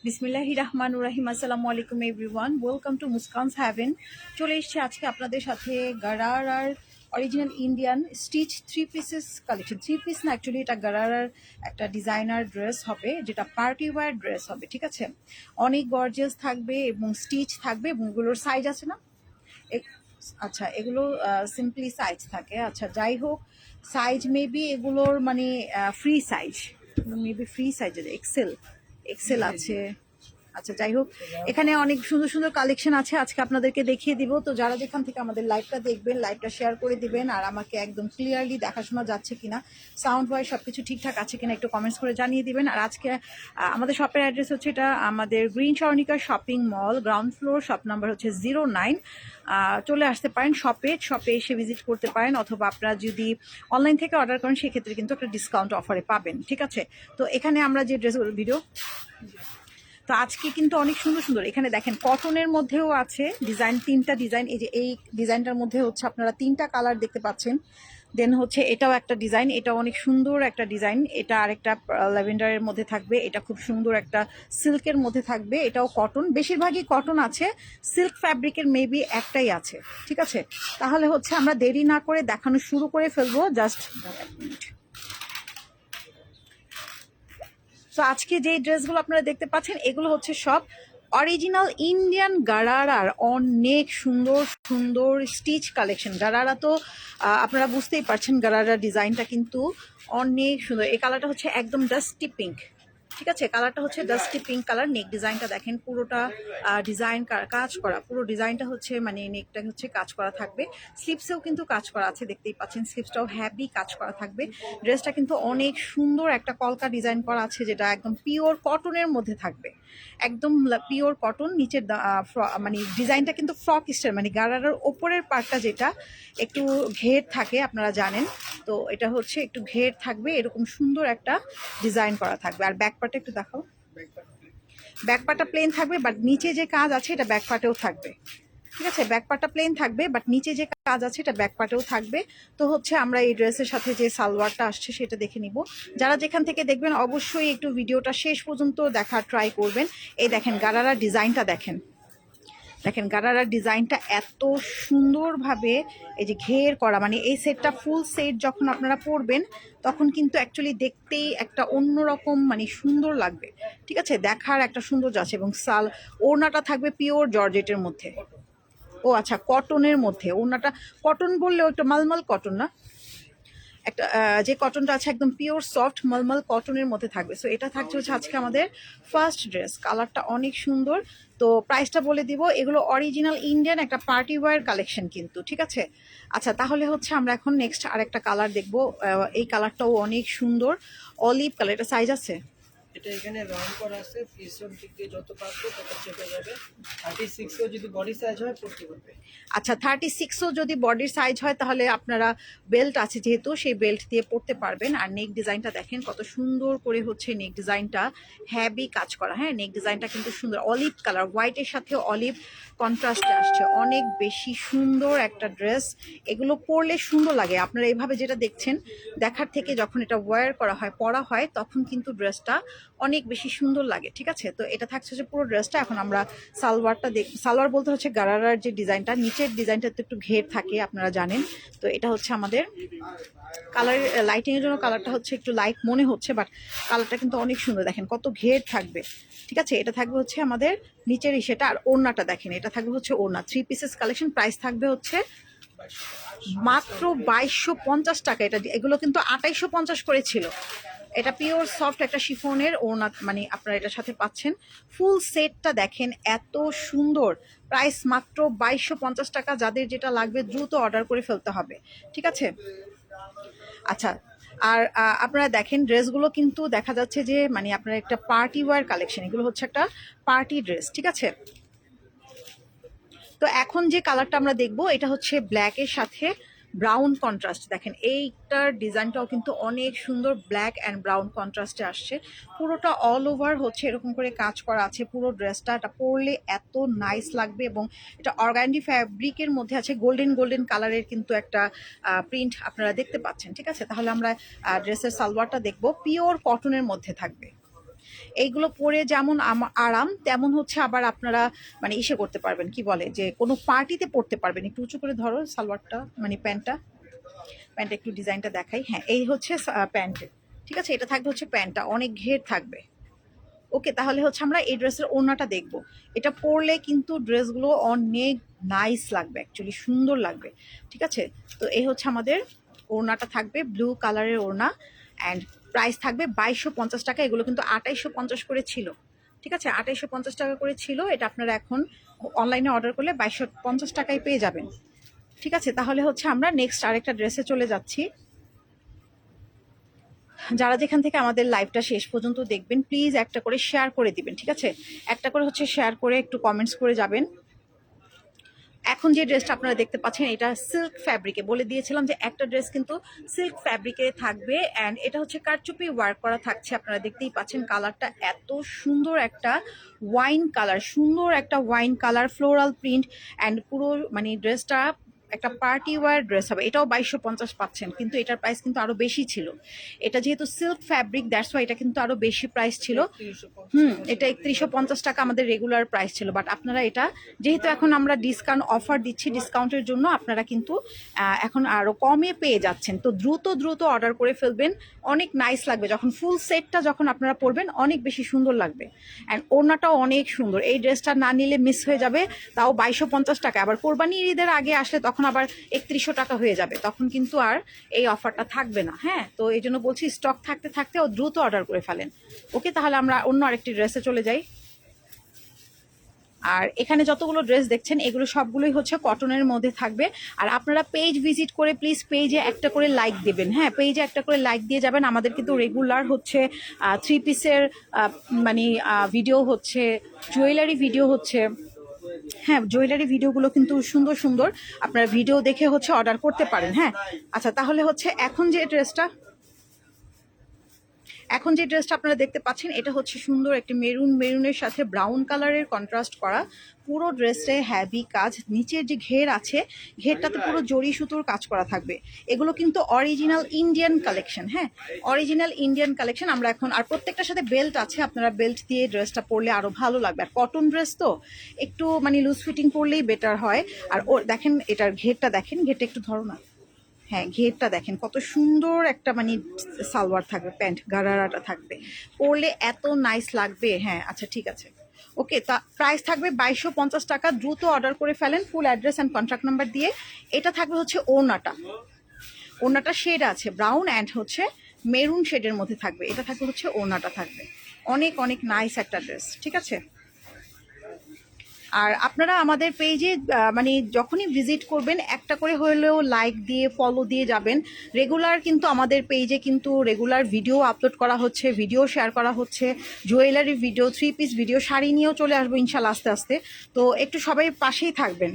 বিসমিল্লাহির রহমানির রহিম। আসসালামু আলাইকুম everyone, welcome to Muskan's haven. চলে এসেছি আজকে আপনাদের সাথে গারারার original Indian stitch three pieces collection. Three piece না, অ্যাকচুয়ালি এটা গারারার একটা ডিজাইনার ড্রেস হবে, যেটা পার্টি ওয়্যার ড্রেস হবে। ঠিক আছে, অনেক গর্জিয়াস থাকবে এবং স্টিচ থাকবে এবং এগুলোর সাইজ আছে না। আচ্ছা, এগুলো সিম্পলি সাইজ থাকে। আচ্ছা, যাই হোক, সাইজ মেবি এগুলোর মানে ফ্রি সাইজ, মেবি ফ্রি সাইজের এক্সেল এক্সেল আছে। আচ্ছা, যাই হোক, এখানে অনেক সুন্দর সুন্দর কালেকশন আছে, আজকে আপনাদেরকে দেখিয়ে দিব। তো যারা যেখান থেকে আমাদের লাইভটা দেখবেন, লাইভটা শেয়ার করে দিবেন আর আমাকে একদম ক্লিয়ারলি দেখাশোনা যাচ্ছে কিনা, সাউন্ড ওয়াইজ সব কিছু ঠিকঠাক আছে কিনা একটু কমেন্টস করে জানিয়ে দিবেন। আর আজকে আমাদের শপের অ্যাড্রেস হচ্ছে, এটা আমাদের green Swarnika shopping mall, ground floor, shop number হচ্ছে 09। চলে আসতে পারেন শপে এসে ভিজিট করতে পারেন, অথবা আপনারা যদি অনলাইন থেকে অর্ডার করেন সেক্ষেত্রে কিন্তু একটা ডিসকাউন্ট অফারে পাবেন। ঠিক আছে, তো এখানে আমরা যে ড্রেস ভিডিও, তো আজকে কিন্তু অনেক সুন্দর সুন্দর, এখানে দেখেন কটনের মধ্যেও আছে ডিজাইন, তিনটা ডিজাইন। এই যে এই ডিজাইনটার মধ্যে হচ্ছে আপনারা তিনটা কালার দেখতে পাচ্ছেন। দেন হচ্ছে এটাও একটা ডিজাইন, এটা অনেক সুন্দর একটা ডিজাইন। এটা আরেকটা ল্যাভেন্ডারের মধ্যে থাকবে, এটা খুব সুন্দর একটা সিল্কের মধ্যে থাকবে। এটাও কটন, বেশিরভাগই কটন আছে, সিল্ক ফ্যাব্রিকের মেবি একটাই আছে। ঠিক আছে, তাহলে হচ্ছে আমরা দেরি না করে দেখানো শুরু করে ফেলবো। জাস্ট এক মিনিট। তো আজকে যে ড্রেসগুলো আপনারা দেখতে পাচ্ছেন, এগুলো হচ্ছে সব অরিজিনাল ইন্ডিয়ান গারারার অনেক সুন্দর সুন্দর স্টিচ কালেকশন। গারারা তো আপনারা বুঝতেই পারছেন, গারারা ডিজাইনটা কিন্তু অনেক সুন্দর। এই কালারটা হচ্ছে একদম ডাস্টি পিঙ্ক। ঠিক আছে, কালারটা হচ্ছে ডাস্টি পিঙ্ক কালার। নেক ডিজাইনটা দেখেন, পুরোটা ডিজাইন কাজ করা, পুরো ডিজাইনটা হচ্ছে মানে নেকটা হচ্ছে কাজ করা থাকবে। স্লিপসেও কিন্তু কাজ করা আছে, দেখতেই পাচ্ছেন স্লিপসটাও হ্যাভি কাজ করা থাকবে। ড্রেসটা কিন্তু অনেক সুন্দর একটা কলকা ডিজাইন করা আছে, যেটা একদম পিওর কটনের মধ্যে থাকবে, একদম পিওর কটন। নিচের মানে ডিজাইনটা কিন্তু ফ্রক স্টাইল, মানে গারারার ওপরের পার্টটা যেটা একটু ঘের থাকে আপনারা জানেন, তো এটা হচ্ছে একটু ঘের থাকবে, এরকম সুন্দর একটা ডিজাইন করা থাকবে। আর ব্যাক পার্টটা একটু দেখাও, ব্যাক পার্টটা প্লেন থাকবে, বাট নিচে যে কাজ আছে এটা ব্যাক পার্টেও থাকবে। ঠিক আছে, ব্যাক পার্টটা প্লেন থাকবে, বাট নিচে যে কাজ আছে এটা ব্যাক পার্টেও থাকবে। তো হচ্ছে আমরা এই ড্রেসের সাথে যে সালোয়ারটা আসছে সেটা দেখে নিব। যারা যেখান থেকে দেখবেন অবশ্যই একটু ভিডিওটা শেষ পর্যন্ত দেখার ট্রাই করবেন। এই দেখেন গারারা ডিজাইনটা দেখেন, দেখেন গারারার ডিজাইনটা এত সুন্দরভাবে এই যে ঘের করা, মানে এই সেটটা ফুল সেট যখন আপনারা পরবেন তখন কিন্তু অ্যাকচুয়ালি দেখতেই একটা অন্যরকম মানে সুন্দর লাগবে। ঠিক আছে, দেখার একটা সৌন্দর্য আছে। এবং ওড়নাটা থাকবে পিওর জর্জেটের মধ্যে। ও আচ্ছা, কটনের মধ্যে ওড়নাটা। কটন বললেও একটা মালমাল কটন না, একটা যে কটনটা আছে একদম পিওর সফট মলমল কটনের মধ্যে থাকবে। সো এটা থাকছে হচ্ছে আজকে আমাদের ফার্স্ট ড্রেস। কালারটা অনেক সুন্দর। তো প্রাইসটা বলে দিব, এগুলো অরিজিনাল ইন্ডিয়ান একটা পার্টি ওয়্যার কালেকশন কিন্তু। ঠিক আছে, আচ্ছা তাহলে হচ্ছে আমরা এখন নেক্সট আরেকটা কালার দেখবো। এই কালারটাও অনেক সুন্দর, অলিভ কালার। এটা সাইজ আছে, এটা এখানে রাউন্ড করা আছে, পিছন দিক দিয়ে যত পারবে তত চেপে যাবে। 36ও যদি বডি সাইজ হয় পড়তে পারবে। আচ্ছা 36ও যদি বডির সাইজ হয় তাহলে আপনারা বেল্ট আছে যেহেতু, সেই বেল্ট দিয়ে পরতে পারবেন। আর নেক ডিজাইনটা দেখেন কত সুন্দর করে হচ্ছে নেক ডিজাইনটা হ্যাভি কাজ করা। হ্যাঁ, নেক ডিজাইনটা কিন্তু সুন্দর, অলিভ কালার, হোয়াইটের সাথে অলিভ কন্ট্রাস্টে আসছে, অনেক বেশি সুন্দর একটা ড্রেস। এগুলো পরলে সুন্দর লাগে। আপনারা এইভাবে যেটা দেখছেন, দেখার থেকে যখন এটা ওয়্যার করা হয়, পরা হয়, তখন কিন্তু ড্রেসটা অনেক বেশি সুন্দর লাগে। ঠিক আছে, তো এটা থাকছে হচ্ছে পুরো ড্রেসটা। এখন আমরা সালোয়ারটা সালোয়ার বলতে হচ্ছে গারারার যে ডিজাইনটা, নিচের ডিজাইনটা তো একটু ঘের থাকে আপনারা জানেন। তো এটা হচ্ছে আমাদের কালার, লাইটিং এর জন্য কালারটা হচ্ছে একটু লাইট মনে হচ্ছে, বাট কালারটা কিন্তু অনেক সুন্দর। দেখেন কত ঘের থাকবে। ঠিক আছে, এটা থাকবে হচ্ছে আমাদের নিচের সেটা। আর ওড়নাটা দেখেন, এটা থাকবে হচ্ছে ওড়না। থ্রি পিসেস কালেকশন, প্রাইস থাকবে হচ্ছে মাত্র 2250 টাকা। এগুলো কিন্তু 2850 করে ছিল। এটা পিওর সফট একটা শিফনের ওড়না, মানে আপনারা এটার সাথে পাচ্ছেন। ফুল সেটটা দেখেন এত সুন্দর, প্রাইস মাত্র 2250 টাকা। যাদের যেটা লাগবে দ্রুত অর্ডার করে ফেলতে হবে। ঠিক আছে, আচ্ছা। আর আপনারা দেখেন ড্রেসগুলো কিন্তু দেখা যাচ্ছে যে মানে আপনার একটা পার্টি ওয়্যার কালেকশন, এগুলো হচ্ছে একটা পার্টি ড্রেস। ঠিক আছে, তো এখন যে কালারটা আমরা দেখবো এটা হচ্ছে ব্ল্যাকের সাথে ব্রাউন কন্ট্রাস্ট। দেখেন এইটার ডিজাইনটাও কিন্তু অনেক সুন্দর, ব্ল্যাক অ্যান্ড ব্রাউন কন্ট্রাস্টে আসছে। পুরোটা অল ওভার হচ্ছে এরকম করে কাজ করা আছে পুরো ড্রেসটা। এটা পরলে এত নাইস লাগবে। এবং এটা অর্গানডি ফ্যাব্রিকের মধ্যে আছে, গোল্ডেন গোল্ডেন কালারের কিন্তু একটা প্রিন্ট আপনারা দেখতে পাচ্ছেন। ঠিক আছে, তাহলে আমরা ড্রেসের সালোয়ারটা দেখবো, পিওর কটনের মধ্যে থাকবে। এইগুলো পরে যেমন আরাম, তেমন হচ্ছে আবার আপনারা মানে ইসে করতে পারবেন, কি বলে যে কোনো পার্টিতে পরতে পারবেন। একটু উঁচু করে ধরো সালোয়ারটা, মানে প্যান্টটা একটু ডিজাইনটা দেখাই। হ্যাঁ, এই হচ্ছে প্যান্ট, ঠিক আছে। এটা থাকবে হচ্ছে প্যান্টটা, অনেক ঘের থাকবে। ওকে, তাহলে হচ্ছে আমরা এই ড্রেসের ওড়নাটা দেখব। এটা পরলে কিন্তু ড্রেসগুলো অনেক নাইস লাগবে, অ্যাকচুয়ালি সুন্দর লাগবে, ঠিক আছে। তো এই হচ্ছে আমাদের ওড়নাটা থাকবে, ব্লু কালারের ওড়না, অ্যান্ড প্রাইস থাকবে 2250 টাকা। এগুলো কিন্তু 2850 করে ছিল, ঠিক আছে, 2850 টাকা করে ছিল। এটা আপনারা এখন অনলাইনে অর্ডার করলে 2250 টাকায় পেয়ে যাবেন, ঠিক আছে। তাহলে হচ্ছে আমরা নেক্সট আরেকটা ড্রেসে চলে যাচ্ছি। যারা যেখান থেকে আমাদের লাইভটা শেষ পর্যন্ত দেখবেন, প্লিজ একটা করে শেয়ার করে দিবেন, ঠিক আছে। একটা করে হচ্ছে শেয়ার করে একটু কমেন্টস করে যাবেন। এখন যে ড্রেসটা আপনারা দেখতে পাচ্ছেন, এটা সিল্ক ফ্যাব্রিকে, বলে দিয়েছিলাম যে একটা ড্রেস কিন্তু সিল্ক ফ্যাব্রিকে থাকবে, অ্যান্ড এটা হচ্ছে কারচুপি ওয়ার্ক করা থাকছে। আপনারা দেখতেই পাচ্ছেন কালারটা এত সুন্দর, একটা ওয়াইন কালার, সুন্দর একটা wine colour, floral print, and পুরো মানে ড্রেসটা একটা পার্টি ওয়্যার ড্রেস হবে। এটাও 2250 পাচ্ছেন, কিন্তু এটার প্রাইস কিন্তু আরো বেশি ছিল। এটা যেহেতু সিল্ক ফ্যাব্রিক, দ্যাটস ওয়াই এটা কিন্তু আরো বেশি প্রাইস ছিল। এটা 3150 টাকা আমাদের রেগুলার প্রাইস ছিল, বাট আপনারা এটা যেহেতু এখন আমরা ডিসকাউন্ট অফার দিচ্ছি, ডিসকাউন্টের জন্য আপনারা কিন্তু এখন আরো কমে পেয়ে যাচ্ছেন। তো দ্রুত দ্রুত অর্ডার করে ফেলবেন, অনেক নাইস লাগবে যখন ফুল সেটটা যখন আপনারা পরবেন, অনেক বেশি সুন্দর লাগবে। অ্যান্ড ওড়নাটাও অনেক সুন্দর, এই ড্রেসটা না নিলে মিস হয়ে যাবে, তাও 2250 টাকা। আবার কোরবানি ঈদের আগে আসলে তখন আবার 3100 টাকা হয়ে যাবে, তখন কিন্তু আর এই অফারটা থাকবে না। হ্যাঁ, তো এই জন্য বলছি স্টক থাকতে থাকতে ও দ্রুত অর্ডার করে ফেলেন। ওকে, তাহলে আমরা অন্য আরেকটি ড্রেসে চলে যাই। আর এখানে যতগুলো ড্রেস দেখছেন, এগুলো সবগুলোই হচ্ছে কটনের মধ্যে থাকবে। আর আপনারা পেজ ভিজিট করে প্লিজ পেজে একটা করে লাইক দেবেন। হ্যাঁ, পেজে একটা করে লাইক দিয়ে যাবেন। আমাদের কিন্তু রেগুলার হচ্ছে 3 পিসের মানে ভিডিও হচ্ছে, জুয়েলারি ভিডিও হচ্ছে। হ্যাঁ, জুয়েলারি ভিডিওগুলো কিন্তু সুন্দর সুন্দর, আপনারা ভিডিও দেখে হচ্ছে অর্ডার করতে পারেন। হ্যাঁ, আচ্ছা, তাহলে হচ্ছে এখন যে ড্রেসটা আপনারা দেখতে পাচ্ছেন, এটা হচ্ছে সুন্দর একটি মেরুনের সাথে ব্রাউন কালারের কন্ট্রাস্ট করা। পুরো ড্রেসে হ্যাভি কাজ, নিচের যে ঘের আছে, ঘেরটাতে পুরো জরি সুতোর কাজ করা থাকবে। এগুলো কিন্তু অরিজিনাল ইন্ডিয়ান কালেকশন। হ্যাঁ, অরিজিনাল ইন্ডিয়ান কালেকশন। আমরা এখন আর প্রত্যেকটার সাথে বেল্ট আছে, আপনারা বেল্ট দিয়ে ড্রেসটা পরলে আরো ভালো লাগবে। আর কটন ড্রেস তো একটু মানে লুজ ফিটিং পরলেই বেটার হয়। আর ও দেখেন, এটার ঘেরটা দেখেন, ঘেরটা একটু ধরো না। হ্যাঁ, ঘেরটা দেখেন কত সুন্দর, একটা মানে সালোয়ার থাকবে, প্যান্ট গারারাটা থাকবে, পরলে এত নাইস লাগবে। হ্যাঁ, আচ্ছা ঠিক আছে, ওকে। তা প্রাইস থাকবে 2250 টাকা। দ্রুত অর্ডার করে ফেলেন full address and contact number দিয়ে। এটা থাকবে হচ্ছে ওড়নাটা শেড আছে ব্রাউন অ্যান্ড হচ্ছে মেরুন শেডের মধ্যে থাকবে। এটা থাকবে হচ্ছে ওড়নাটা থাকবে, অনেক অনেক নাইস একটা ড্রেস, ঠিক আছে। আর আপনারা আমাদের পেজে মানে যখনই ভিজিট করবেন, একটা করে হলেও লাইক দিয়ে ফলো দিয়ে যাবেন। রেগুলার কিন্তু আমাদের পেজে কিন্তু রেগুলার ভিডিও আপলোড করা হচ্ছে, ভিডিও শেয়ার করা হচ্ছে, jewellery video, 3 piece video, sari নিয়েও চলে আসবো ইনশাল্লাহ আস্তে আস্তে। তো একটু সবাই পাশেই থাকবেন।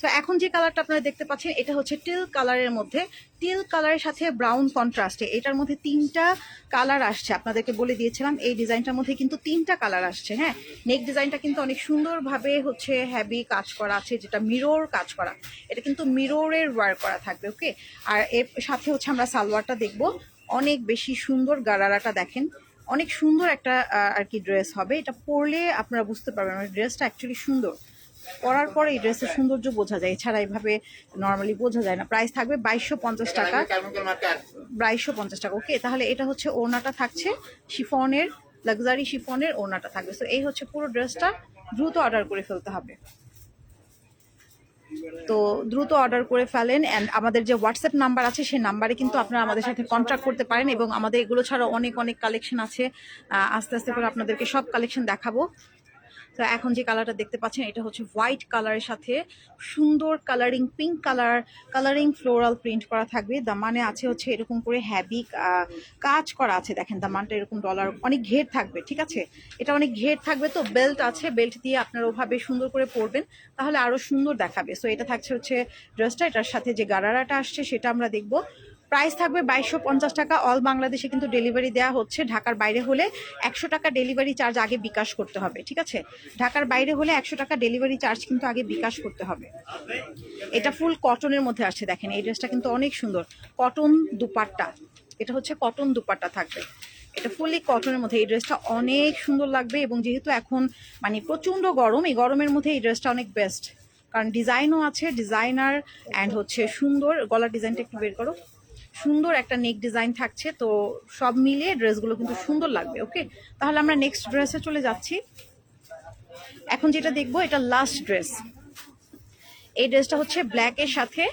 তো এখন যে কালারটা আপনারা দেখতে পাচ্ছেন, এটা হচ্ছে টিল কালারের মধ্যে, টিল কালারের সাথে ব্রাউন কন্ট্রাস্টে। এটার মধ্যে 3টা কালার আসছে, আপনাদেরকে বলে দিয়েছিলাম এই ডিজাইনটার মধ্যে কিন্তু 3টা কালার আসছে। হ্যাঁ, নেক ডিজাইনটা কিন্তু অনেক সুন্দরভাবে হচ্ছে হ্যাভি কাজ করা আছে, যেটা মিরর কাজ করা। এটা কিন্তু মিররের ওয়ার্ক করা থাকবে। ওকে, আর এর সাথে হচ্ছে আমরা সালোয়ারটা দেখব, অনেক বেশি সুন্দর। গারারাটা দেখেন, অনেক সুন্দর একটা আর কি ড্রেস হবে। এটা পরলে আপনারা বুঝতে পারবেন ড্রেসটা অ্যাকচুয়ালি সুন্দর, পরার পরে এই ড্রেসের সৌন্দর্য বোঝা যায়, এছাড়া এইভাবে নর্মালি বোঝা যায় না। প্রাইস থাকবে 2250 টাকা, 2250 টাকা। ওকে, তাহলে এটা হচ্ছে ওড়নাটা থাকছে শিফনের, লাক্সারি শিফনের ওড়নাটা থাকবে। তো এই হচ্ছে পুরো ড্রেসটা, দ্রুত অর্ডার করে ফেলতে হবে। তো দ্রুত অর্ডার করে ফেলেন, অ্যান্ড আমাদের যে হোয়াটসঅ্যাপ নাম্বার আছে সেই নাম্বারে কিন্তু আপনারা আমাদের সাথে কন্ট্যাক্ট করতে পারেন। এবং আমাদের এগুলো ছাড়া অনেক অনেক কালেকশন আছে, আস্তে আস্তে করে আপনাদেরকে সব কালেকশন দেখাবো। তো এখন যে কালারটা দেখতে পাচ্ছেন, এটা হচ্ছে হোয়াইট কালারের সাথে সুন্দর colouring pink colouring floral print করা থাকবে। দামানে আছে হচ্ছে এরকম করে হ্যাভি কাজ করা আছে, দেখেন দামানটা এরকম ডলার, অনেক ঘের থাকবে, ঠিক আছে। এটা অনেক ঘের থাকবে, তো বেল্ট আছে, বেল্ট দিয়ে আপনারা ওভাবে সুন্দর করে পরবেন, তাহলে আরো সুন্দর দেখাবে। সো এটা থাকছে হচ্ছে ড্রেসটা, এটার সাথে যে গারারাটা আসছে সেটা আমরা দেখবো। প্রাইস থাকবে 2250 টাকা। অল বাংলাদেশে কিন্তু ডেলিভারি দেওয়া হচ্ছে। ঢাকার বাইরে হলে 100 টাকা ডেলিভারি চার্জ আগে বিকাশ করতে হবে, ঠিক আছে। ঢাকার বাইরে হলে 100 টাকা ডেলিভারি চার্জ কিন্তু আগে বিকাশ করতে হবে। এটা ফুল কটনের মধ্যে আসছে, দেখেন এই ড্রেসটা কিন্তু অনেক সুন্দর, কটন দুপাট্টা। এটা হচ্ছে কটন দুপাট্টা থাকবে, এটা ফুললি কটনের মধ্যে। এই ড্রেসটা অনেক সুন্দর লাগবে, এবং যেহেতু এখন মানে প্রচণ্ড গরম, এই গরমের মধ্যে এই ড্রেসটা অনেক বেস্ট, কারণ ডিজাইনও আছে, ডিজাইনার অ্যান্ড হচ্ছে সুন্দর গলার ডিজাইনটা একটু বের করো, সুন্দর একটা নেক ডিজাইন থাকছে। তো সব মিলিয়ে ড্রেসগুলো কিন্তু সুন্দর লাগবে। ওকে, তাহলে আমরা নেক্সট ড্রেসে চলে যাচ্ছি। এখন যেটা দেখবো এটা লাস্ট ড্রেস। এই ড্রেসটা হচ্ছে ব্ল্যাকের সাথে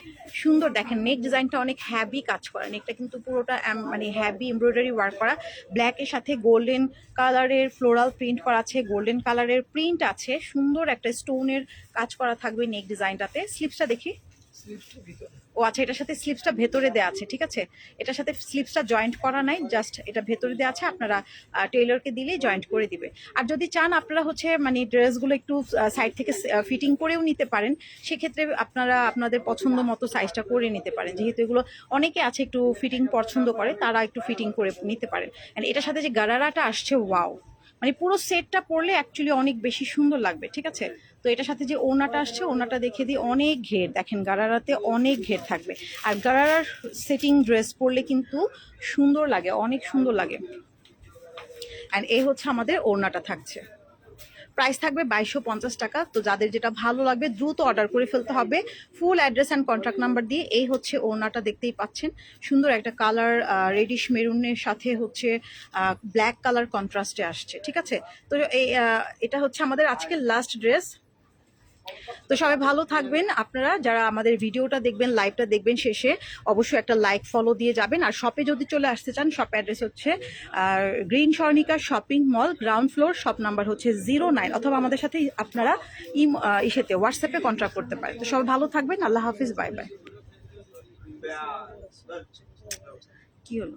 সুন্দর, দেখেন নেক ডিজাইনটা অনেক হ্যাভি কাজ করা, নেকটা কিন্তু পুরোটা মানে হ্যাভি এমব্রয়ডারি ওয়ার্ক করা, ব্ল্যাকের সাথে গোল্ডেন কালারের ফ্লোরাল প্রিন্ট করা আছে, গোল্ডেন কালারের প্রিন্ট আছে, সুন্দর একটা স্টোনের কাজ করা থাকবে নেক ডিজাইনটাতে। স্লিপসটা দেখি। স্লিভসটা ভিতরে। ও আচ্ছা, এটার সাথে স্লিপসটা ভেতরে দেওয়া আছে, ঠিক আছে, এটার সাথে স্লিপসটা জয়েন্ট করা নাই, জাস্ট এটা ভেতরে দেওয়া আছে, আপনারা টেইলরকে দিলেই জয়েন্ট করে দিবে। আর যদি চান আপনারা হচ্ছে মানে ড্রেসগুলো একটু সাইড থেকে ফিটিং করেও নিতে পারেন, সেক্ষেত্রে আপনারা আপনাদের পছন্দ মতো সাইজটা করে নিতে পারেন, যেহেতু এগুলো অনেকে আছে একটু ফিটিং পছন্দ করে, তারা একটু ফিটিং করে নিতে পারেন। অ্যান্ড এটার সাথে যে গারারাটা আসছে, ওয়াও, মানে পুরো সেটটা পরলে অ্যাকচুয়ালি অনেক বেশি সুন্দর লাগবে, ঠিক আছে। তো এটার সাথে যে ওড়নাটা আসছে, ওড়নাটা দেখে দিই, অনেক ঘের, দেখেন গারারাতে অনেক ঘের থাকবে। আর গারারার সেটিং ড্রেস পরলে কিন্তু সুন্দর লাগে, অনেক সুন্দর লাগে। অ্যান্ড এই হচ্ছে আমাদের ওড়নাটা থাকছে, প্রাইস থাকবে 2250 টাকা। তো যাদের যেটা ভালো লাগবে দ্রুত অর্ডার করে ফেলতে হবে, full address and contact number দিয়ে। এই হচ্ছে ওড়নাটা, দেখতেই পাচ্ছেন সুন্দর একটা কালার, রেডিশ মেরুনের সাথে হচ্ছে ব্ল্যাক কালার কন্ট্রাস্টে আসছে, ঠিক আছে। তো এই এটা হচ্ছে আমাদের আজকের লাস্ট ড্রেস। তো সবাই ভালো থাকবেন। আপনারা যারা আমাদের ভিডিওটা দেখবেন, লাইভটা দেখবেন, শেষে অবশ্যই একটা লাইক ফলো দিয়ে যাবেন। আর শপে যদি চলে আসতে চান, শপ অ্যাড্রেস হচ্ছে green Swarnika shopping mall, ground floor, shop number হচ্ছে 09, অথবা আমাদের সাথে আপনারা ইসেতে হোয়াটসঅ্যাপে কন্ট্যাক্ট করতে পারেন। তো সবাই ভালো থাকবেন, আল্লাহ হাফিজ, বাই বাই। কি হলো?